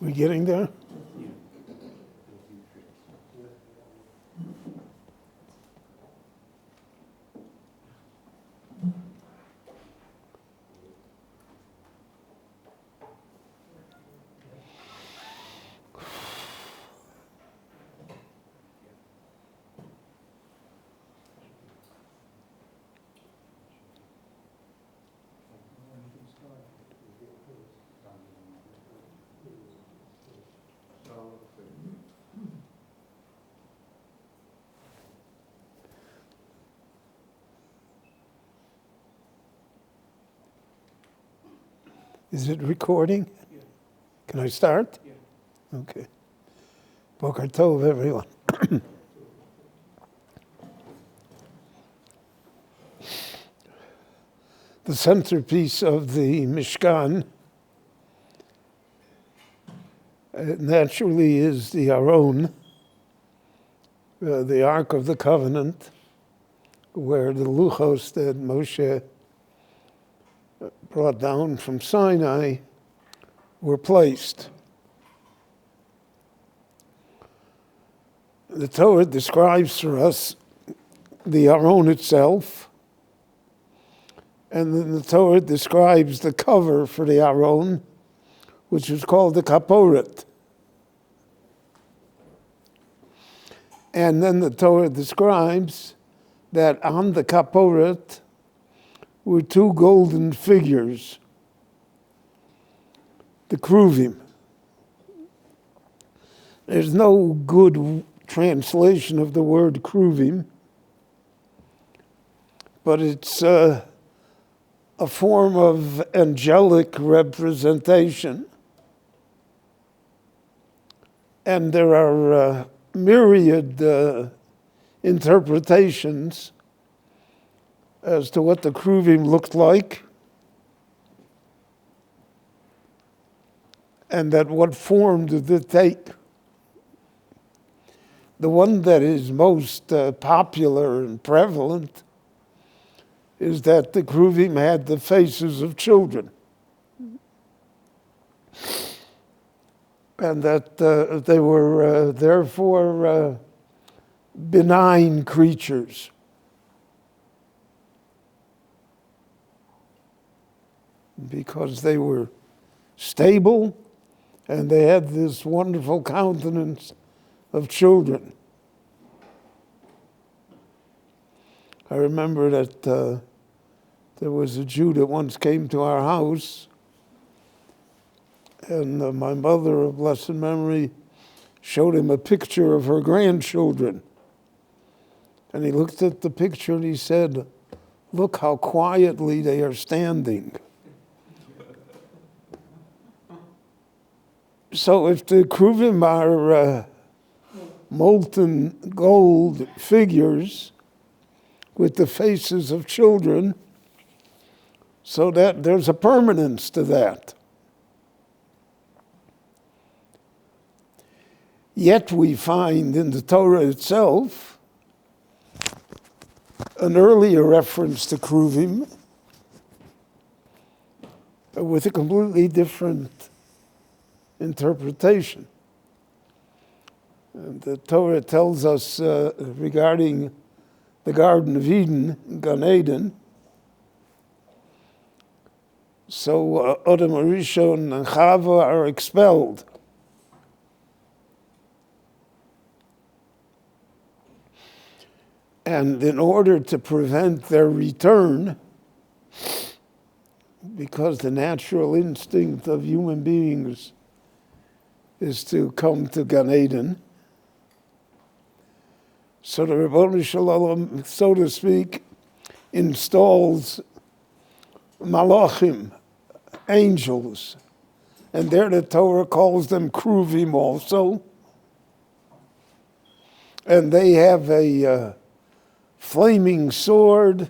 We getting there? Is it recording? Yeah. Can I start? Yeah. Okay. Boker Tov, everyone. The centerpiece of the Mishkan naturally is the Aron, the Ark of the Covenant, where the luchos that Moshe brought down from Sinai were placed. The Torah describes for us the Aron itself, and then the Torah describes the cover for the Aron, which is called the Kaporet. And then the Torah describes that on the Kaporet were two golden figures, the Kruvim. There's no good translation of the word Kruvim, but it's a form of angelic representation. And there are myriad interpretations as to what the Kruvim looked like and that what form did it take. The one that is most popular and prevalent is that the Kruvim had the faces of children, and that they were therefore benign creatures. Because they were stable and they had this wonderful countenance of children. I remember that there was a Jew that once came to our house, and my mother of blessed memory showed him a picture of her grandchildren. And he looked at the picture and he said, "Look how quietly they are standing." So if the Kruvim are molten gold figures with the faces of children, so that there's a permanence to that. Yet we find in the Torah itself an earlier reference to Kruvim with a completely different interpretation. And the Torah tells us regarding the Garden of Eden, Gan Eden, so Adam Arishon and Chava are expelled. And in order to prevent their return, because the natural instinct of human beings is to come to Gan Eden, so the Ribono Shel Olam, so to speak, installs malachim, angels, and there the Torah calls them Kruvim also, and they have a flaming sword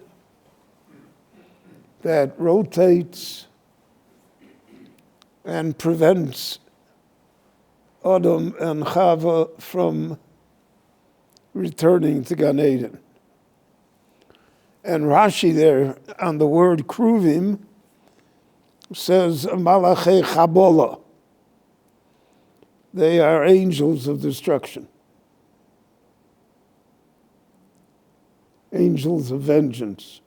that rotates and prevents Adam and Chava from returning to Gan Eden. And Rashi there on the word Kruvim says Malachei Chabola. They are angels of destruction, angels of vengeance,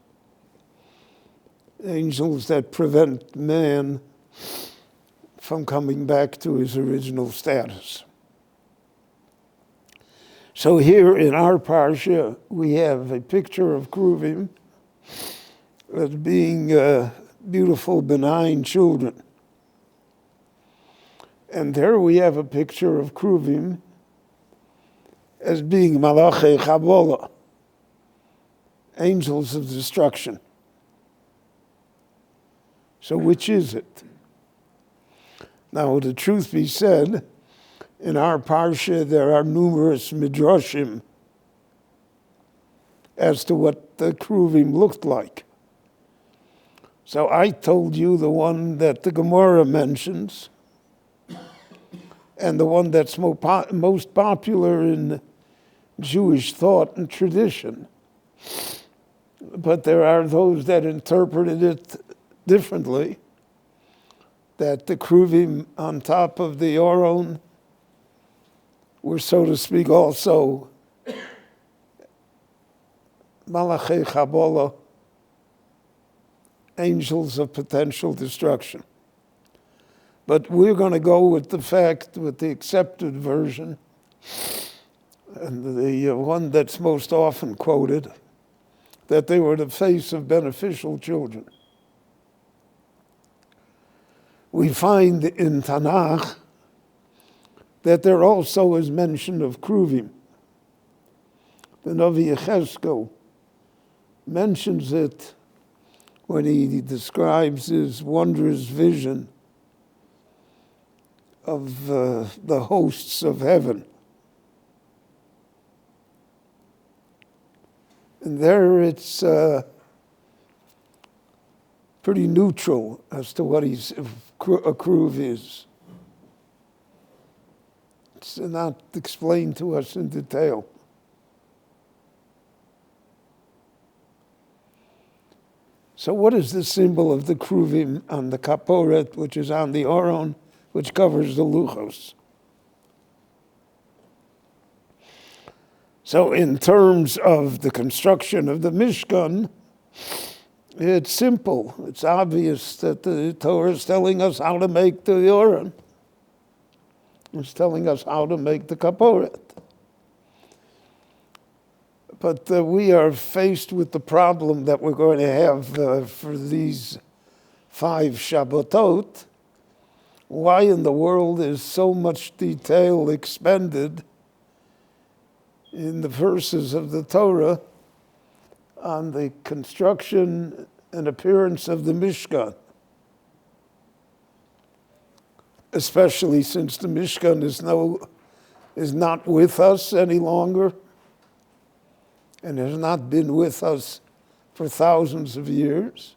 angels that prevent man from coming back to his original status. So here in our Parsha, we have a picture of Kruvim as being beautiful, benign children. And there we have a picture of Kruvim as being Malachei Chabola, angels of destruction. So which is it? Now, the truth be said, in our Parsha there are numerous midrashim as to what the Kruvim looked like. So I told you the one that the Gemara mentions, and the one that's most popular in Jewish thought and tradition. But there are those that interpreted it differently, that the Kruvim on top of the Oron were, so to speak, also Malachei Chabola, angels of potential destruction. But we're going to go with the fact, with the accepted version, and the one that's most often quoted, that they were the face of beneficial children. We find in Tanakh that there also is mention of Kruvim. The Navi Yechezkel mentions it when he describes his wondrous vision of the hosts of heaven. And there it's pretty neutral as to what a Kruv is. It's not explained to us in detail. So what is the symbol of the Kruvim on the Kaporet, which is on the Oron, which covers the Luchos? So in terms of the construction of the Mishkan, it's simple. It's obvious that the Torah is telling us how to make the Oron. It's telling us how to make the Kaporet. But we are faced with the problem that we're going to have for these 5 Shabbatot. Why in the world is so much detail expended in the verses of the Torah on the construction and appearance of the Mishkan? Especially since the Mishkan is not with us any longer, and has not been with us for thousands of years.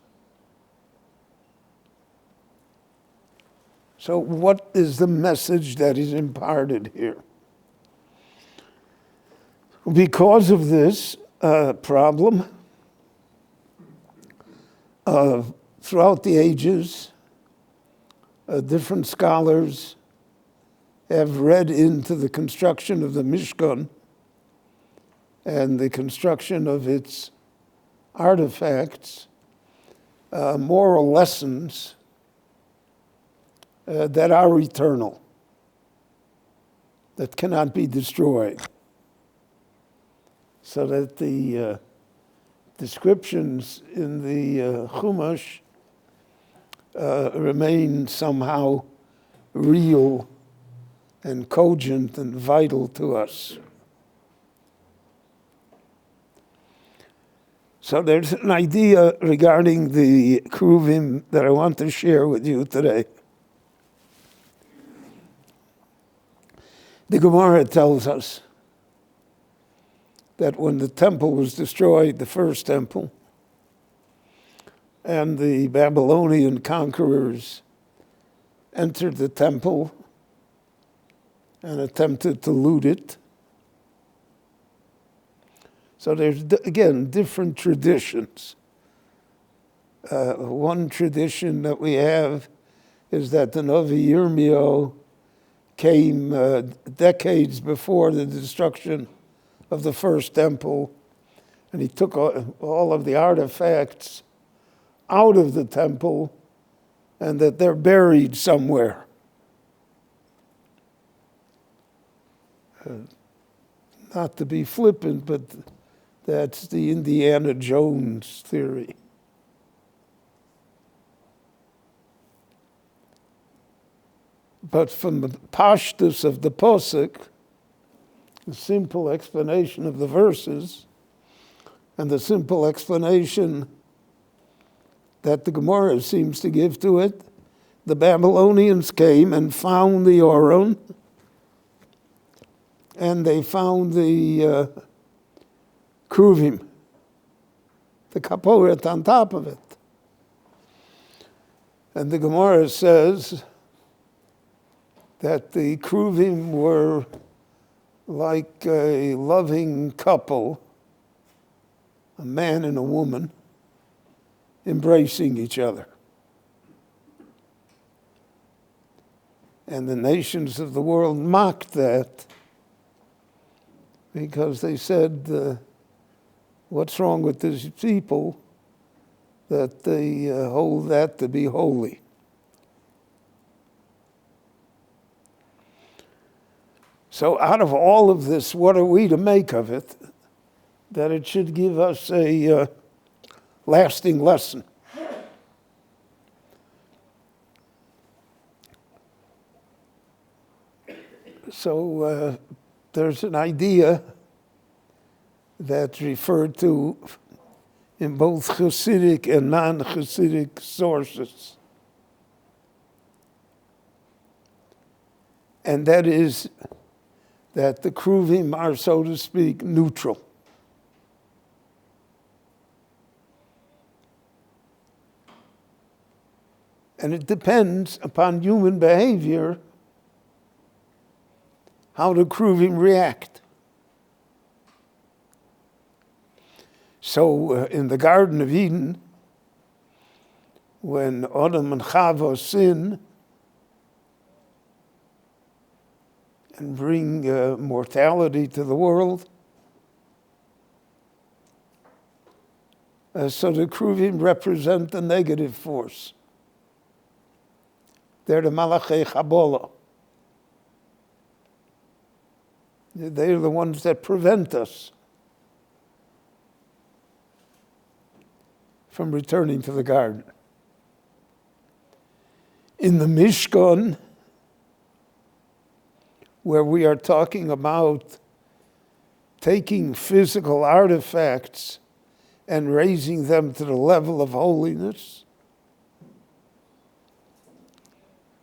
So what is the message that is imparted here? Because of this problem, throughout the ages, different scholars have read into the construction of the Mishkan and the construction of its artifacts moral lessons that are eternal, that cannot be destroyed. So that the descriptions in the Chumash remain somehow real and cogent and vital to us. So there's an idea regarding the Kruvim that I want to share with you today. The Gemara tells us that when the temple was destroyed, the first temple, and the Babylonian conquerors entered the temple and attempted to loot it. So there's, again, different traditions. One tradition that we have is that the Navi Yirmiyahu came decades before the destruction of the first temple, and he took all of the artifacts out of the temple, and that they're buried somewhere. Not to be flippant, but that's the Indiana Jones theory. But from the pashtus of the posuk, the simple explanation of the verses, and the simple explanation that the Gemara seems to give to it, the Babylonians came and found the Oron, and they found the kruvim, the kaporet on top of it. And the Gemara says that the kruvim were like a loving couple, a man and a woman, embracing each other. And the nations of the world mocked that because they said, what's wrong with these people that they hold that to be holy? So out of all of this, what are we to make of it? That it should give us a lasting lesson. So there's an idea that's referred to in both Hasidic and non-Hasidic sources. And that is that the kruvim are, so to speak, neutral. And it depends upon human behavior how the kruvim react. So in the Garden of Eden, when Adam and Chava sin and bring mortality to the world, so the kruvim represent the negative force. They're the Malachei Chabola. They're the ones that prevent us from returning to the garden. In the Mishkan, where we are talking about taking physical artifacts and raising them to the level of holiness,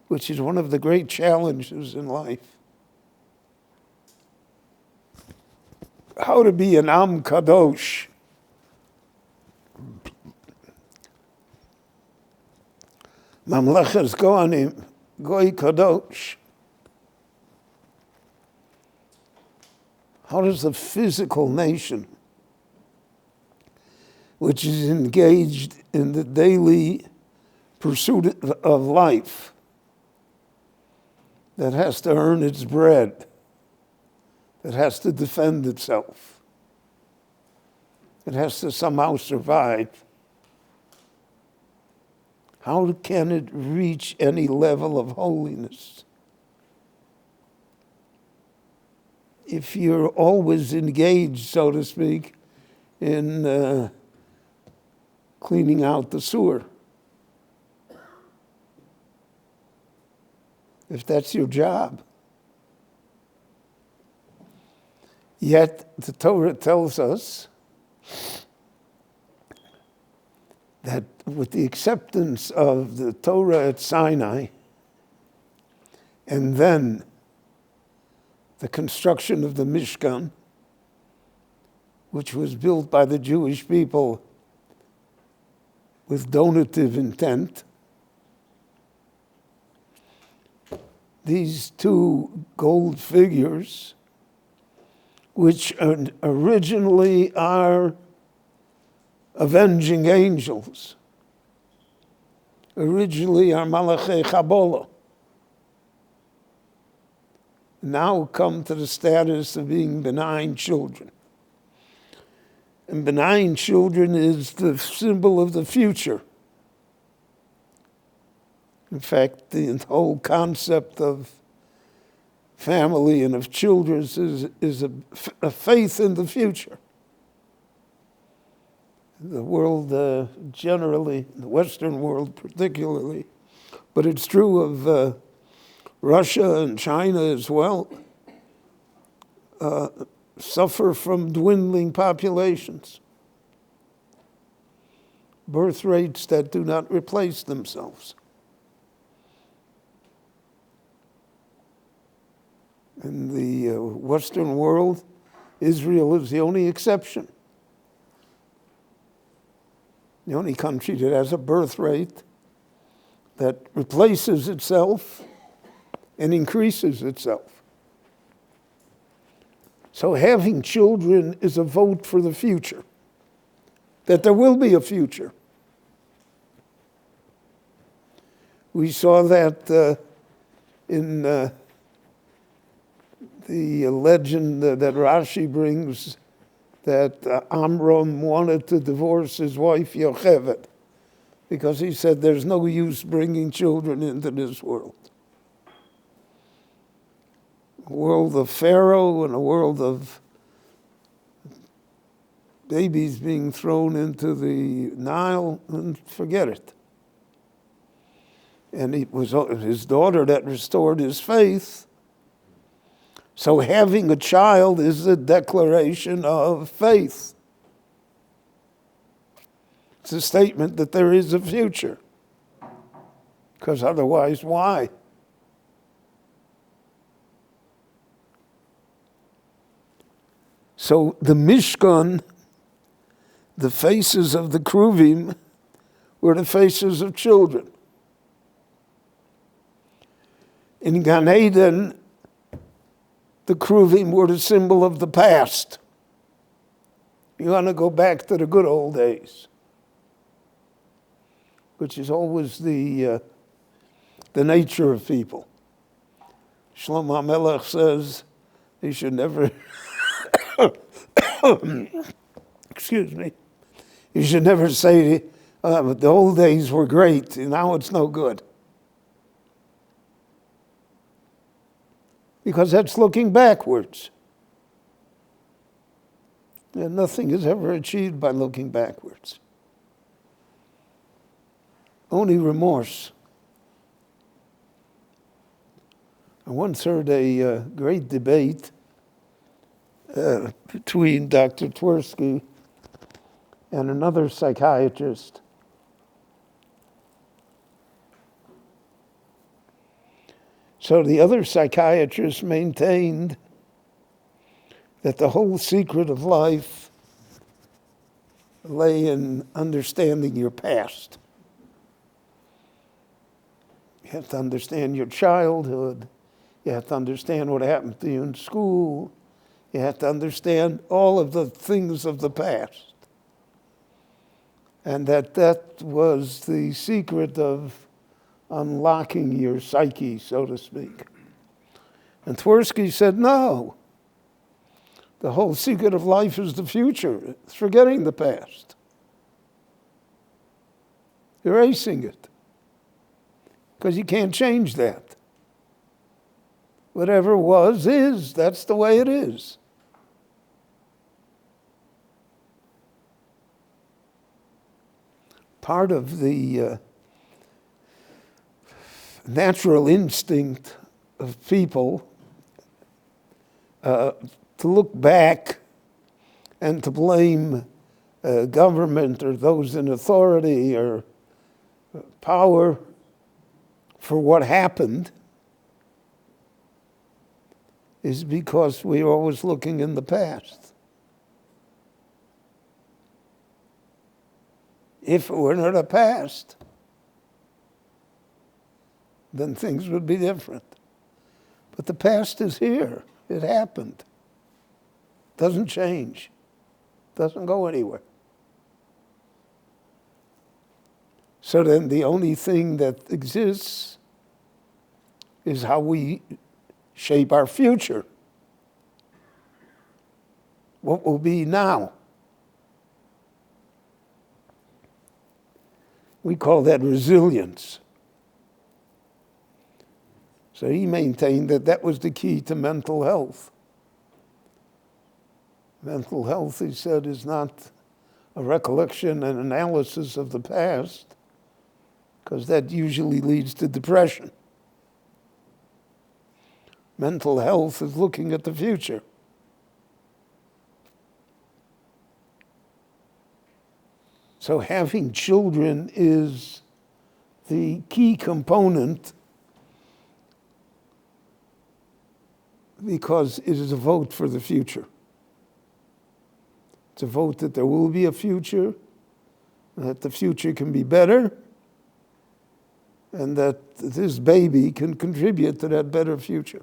which is one of the great challenges in life. How to be an Am Kadosh. Mamlechas Goanim, Goy Kadosh. How does the physical nation, which is engaged in the daily pursuit of life, that has to earn its bread, that has to defend itself, it has to somehow survive, how can it reach any level of holiness if you're always engaged, so to speak, in cleaning out the sewer? If that's your job. Yet the Torah tells us that with the acceptance of the Torah at Sinai and then the construction of the Mishkan, which was built by the Jewish people with donative intent, these two gold figures, which originally are avenging angels, originally are Malachei Chabola, now come to the status of being benign children. And benign children is the symbol of the future. In fact, the whole concept of family and of children is a faith in the future. The world generally, the Western world particularly, but it's true of Russia and China as well, suffer from dwindling populations, birth rates that do not replace themselves. In the Western world, Israel is the only exception. The only country that has a birth rate that replaces itself and increases itself. So having children is a vote for the future, that there will be a future. We saw that in the legend that Rashi brings, that Amram wanted to divorce his wife Yocheved because he said there's no use bringing children into this world. A world of Pharaoh and a world of babies being thrown into the Nile, and forget it. And it was his daughter that restored his faith. So having a child is a declaration of faith. It's a statement that there is a future. Because otherwise, why? So the Mishkan, the faces of the Kruvim, were the faces of children. In Gan Eden, the Kruvim were the symbol of the past. You want to go back to the good old days, which is always the nature of people. Shlomo HaMelech says you should never, excuse me, you should never say the old days were great, now it's no good. Because that's looking backwards. And nothing is ever achieved by looking backwards. Only remorse. I once heard a great debate between Dr. Twersky and another psychiatrist. So the other psychiatrist maintained that the whole secret of life lay in understanding your past. You have to understand your childhood. You have to understand what happened to you in school. You have to understand all of the things of the past. And that was the secret of unlocking your psyche, so to speak. And Twersky said, no. The whole secret of life is the future. It's forgetting the past. Erasing it. Because you can't change that. Whatever was is. That's the way it is. Part of the natural instinct of people to look back and to blame government or those in authority or power for what happened is because we're always looking in the past. If it were not the past, then things would be different. But the past is here. It happened. Doesn't change. Doesn't go anywhere. So then the only thing that exists is how we shape our future. What will be now? We call that resilience. So he maintained that that was the key to mental health. Mental health, he said, is not a recollection and analysis of the past, because that usually leads to depression. Mental health is looking at the future. So having children is the key component, because it is a vote for the future. It's a vote that there will be a future, that the future can be better, and that this baby can contribute to that better future.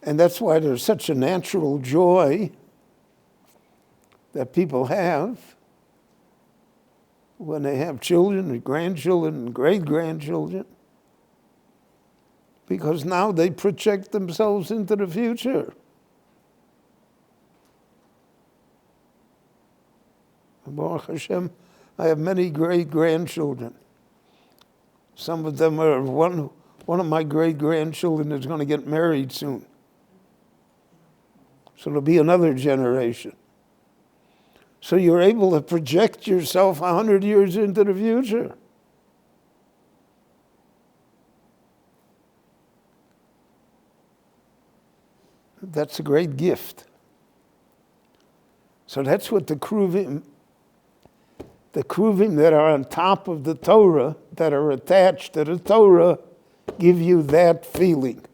And that's why there's such a natural joy that people have when they have children, and grandchildren, and great-grandchildren, because now they project themselves into the future. Baruch Hashem, I have many great-grandchildren. Some of them are, one of my great-grandchildren is going to get married soon. So there'll be another generation. So you're able to project yourself 100 years into the future. That's a great gift. So that's what the kruvim that are on top of the Torah, that are attached to the Torah, give you that feeling.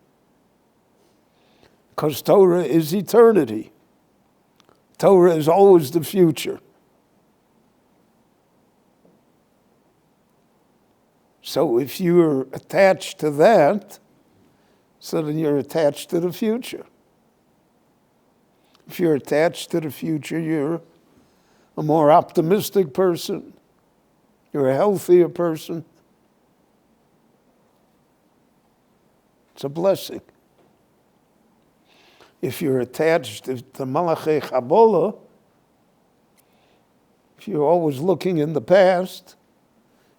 Because Torah is eternity. Torah is always the future. So if you're attached to that, so then you're attached to the future. If you're attached to the future, you're a more optimistic person. You're a healthier person. It's a blessing. If you're attached to Malachei Chabola, if you're always looking in the past,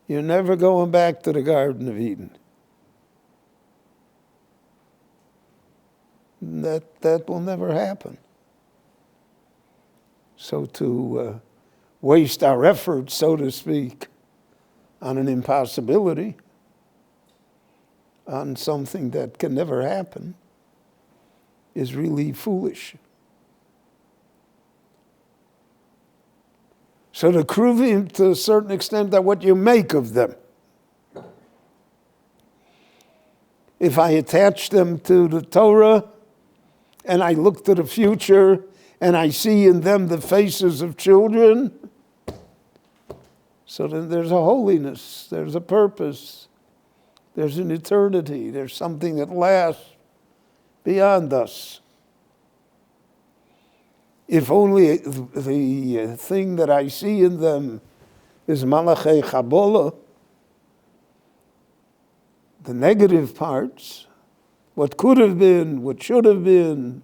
you're never going back to the Garden of Eden. That will never happen. So to waste our efforts, so to speak, on an impossibility, on something that can never happen, is really foolish. So the kruvim, to a certain extent, are what you make of them. If I attach them to the Torah, and I look to the future, and I see in them the faces of children, so then there's a holiness, there's a purpose, there's an eternity, there's something that lasts beyond us. If only the thing that I see in them is Malachei Chabola, the negative parts, what could have been, what should have been,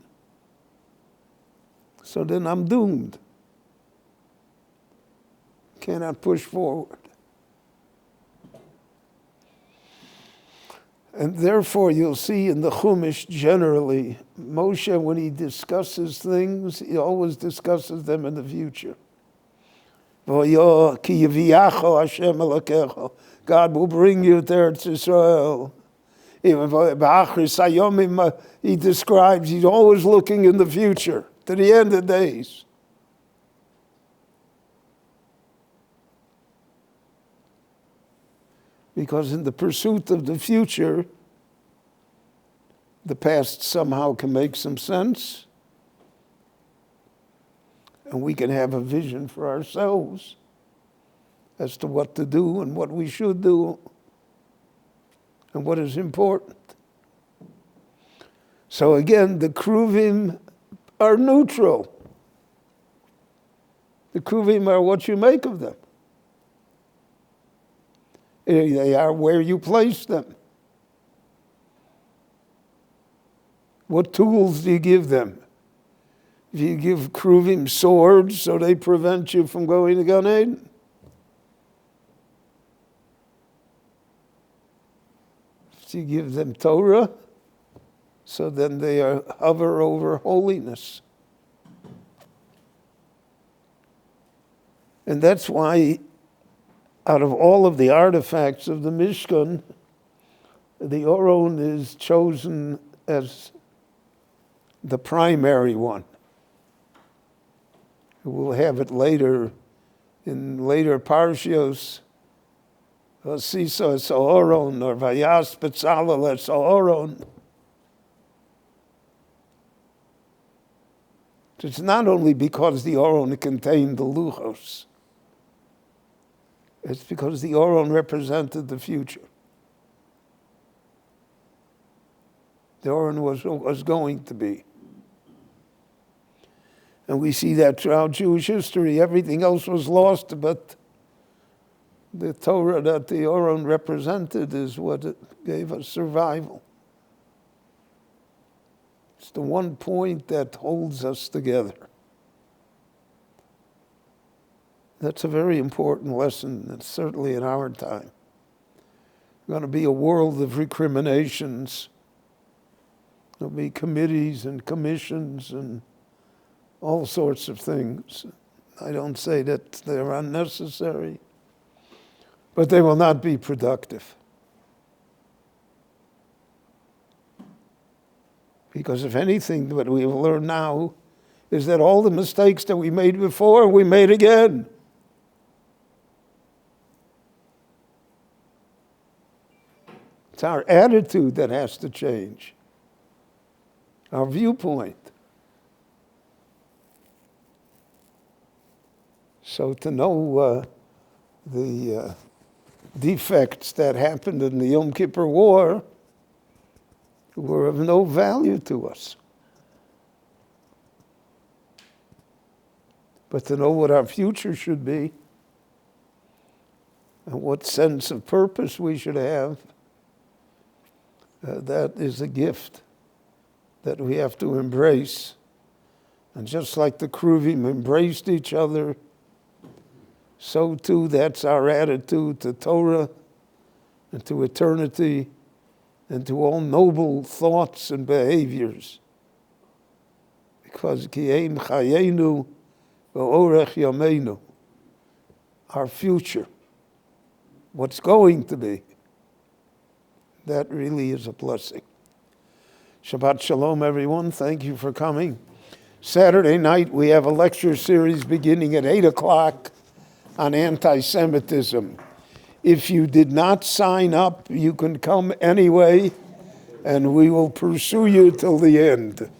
so then I'm doomed. Cannot push forward. And therefore, you'll see in the Chumash generally, Moshe, when he discusses things, he always discusses them in the future. God will bring you to Eretz Yisrael. He describes, he's always looking in the future, to the end of days. Because in the pursuit of the future, the past somehow can make some sense, and we can have a vision for ourselves as to what to do and what we should do and what is important. So again, the kruvim are neutral. The kruvim are what you make of them. They are where you place them. What tools do you give them? Do you give Kruvim swords so they prevent you from going to Gan Eden? Do you give them Torah so then they hover over holiness? And that's why out of all of the artifacts of the Mishkan, the Aron is chosen as the primary one. We'll have it later, in later Parshios, Sisa es Aron, or Vayas Betzalel es Aron. It's not only because the Aron contained the Luchos, it's because the Aron represented the future. The Aron was going to be. And we see that throughout Jewish history. Everything else was lost, but the Torah that the Aron represented is what it gave us survival. It's the one point that holds us together. That's a very important lesson, and certainly in our time. It's going to be a world of recriminations. There'll be committees and commissions and all sorts of things. I don't say that they're unnecessary, but they will not be productive. Because if anything, what we have learned now is that all the mistakes that we made before, we made again. It's our attitude that has to change, our viewpoint. So to know the defects that happened in the Yom Kippur War were of no value to us. But to know what our future should be and what sense of purpose we should have, that is a gift that we have to embrace. And just like the Kruvim embraced each other, so too that's our attitude to Torah and to eternity and to all noble thoughts and behaviors. Because ki ein chayenu v'orech yameinu, our future, what's going to be, that really is a blessing. Shabbat Shalom, everyone. Thank you for coming. Saturday night, we have a lecture series beginning at 8 o'clock on anti-Semitism. If you did not sign up, you can come anyway, and we will pursue you till the end.